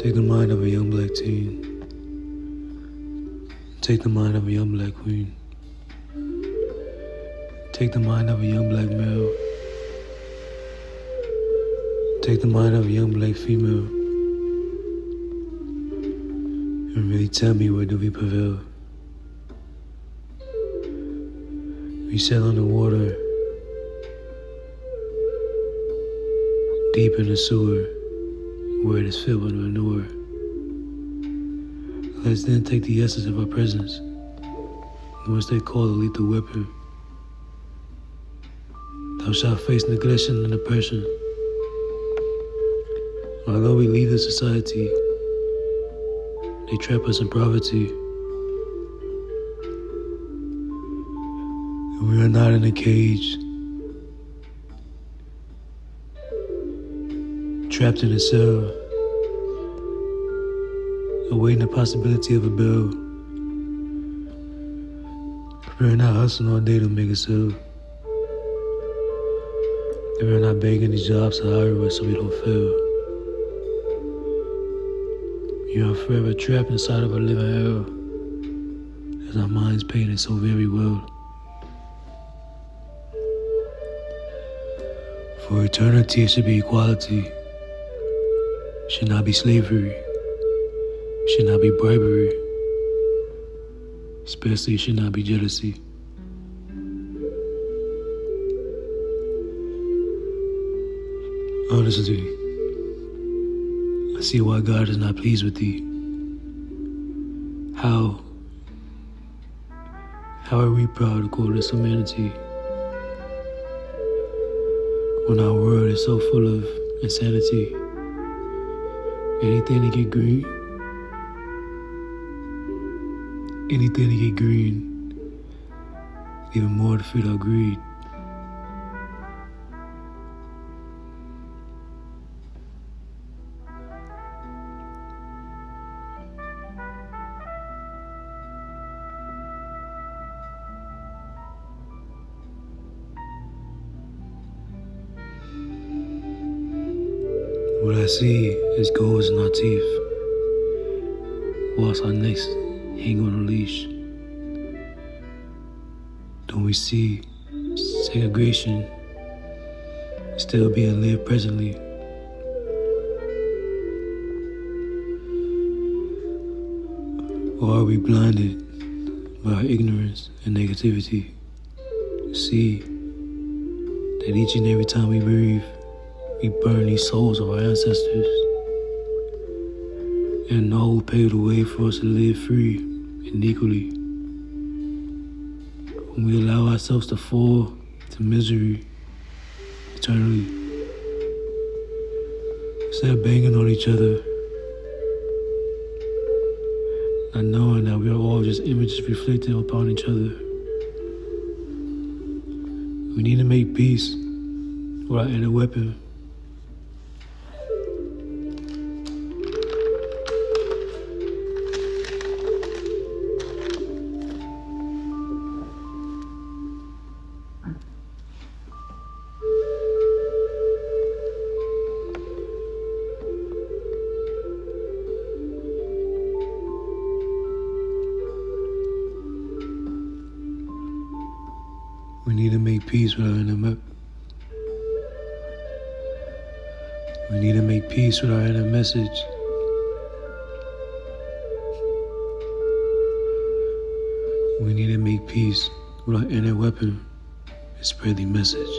Take the mind of a young black teen. Take the mind of a young black queen. Take the mind of a young black male. Take the mind of a young black female. And really tell me, where do we prevail? We sail on the water, deep in the sewer, where it is filled with manure. Let's then take the essence of our presence, which they call the lethal weapon. Thou shalt face neglection and oppression. Although we leave the society, they trap us in poverty. And we are not in a cage, trapped in a cell, awaiting the possibility of a bell. We're not hustling all day to make a sale. And we're not begging these jobs to hire us so we don't fail. You are forever trapped inside of a living hell, as our minds painted so very well. For eternity, it should be equality. Should not be slavery. Should not be bribery. Especially, it should not be jealousy. Honestly, I see why God is not pleased with thee. How are we proud to call this humanity when our world is so full of insanity? Anything to get green. Anything to get green. Even more to feed our greed. What I see is goals in our teeth, whilst our necks hang on a leash. Don't we see segregation still being lived presently? Or are we blinded by our ignorance and negativity to see that each and every time we breathe, we burn these souls of our ancestors, and know who paved the way for us to live free and equally. When we allow ourselves to fall to misery eternally, instead of banging on each other, not knowing that we are all just images reflected upon each other. We need to make peace with our inner weapon. We need to make peace with our inner We need to make peace with our inner message. We need to make peace with our inner weapon and spread the message.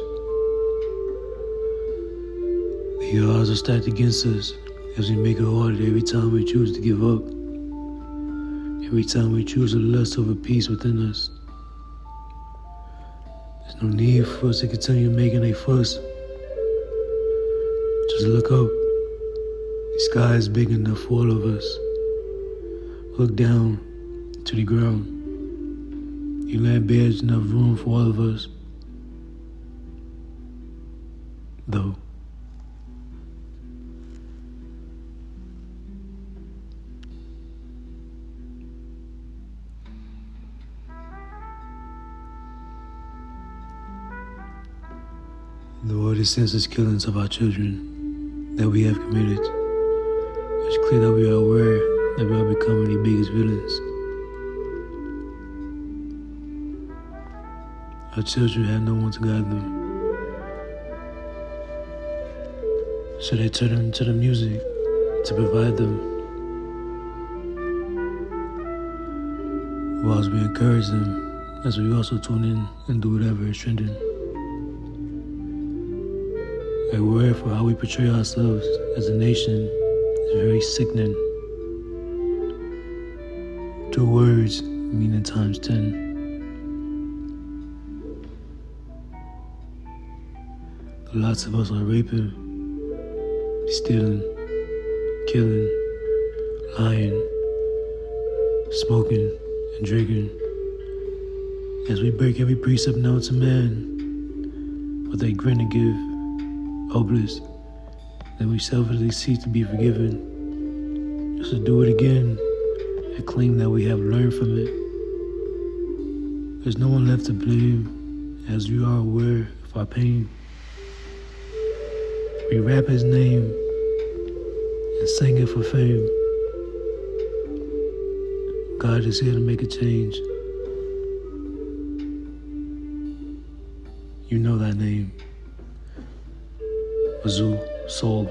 The odds are stacked against us as we make it harder every time we choose to give up. Every time we choose to lust over peace within us. There's no need for us to continue making a fuss. Just look up. The sky is big enough for all of us. Look down to the ground. You land bears enough room for all of us. Though. The senseless killings of our children that we have committed It's clear that we are aware that we are becoming the biggest villains. Our children have no one to guide them. So they turn to the music to provide them. Whilst we encourage them, as we also tune in and do whatever is trending. Aware for how we portray ourselves as a nation is very sickening. 2 words meaning times 10. Lots of us are raping, stealing, killing, lying, smoking, and drinking. As we break every precept known to man, with a grin to give, hopeless, then we selfishly seek to be forgiven, just to do it again and claim that we have learned from it. There's no one left to blame, as we are aware of our pain. We rap his name and sing it for fame. God is here to make a change. You know that name. Wazoo, Soul.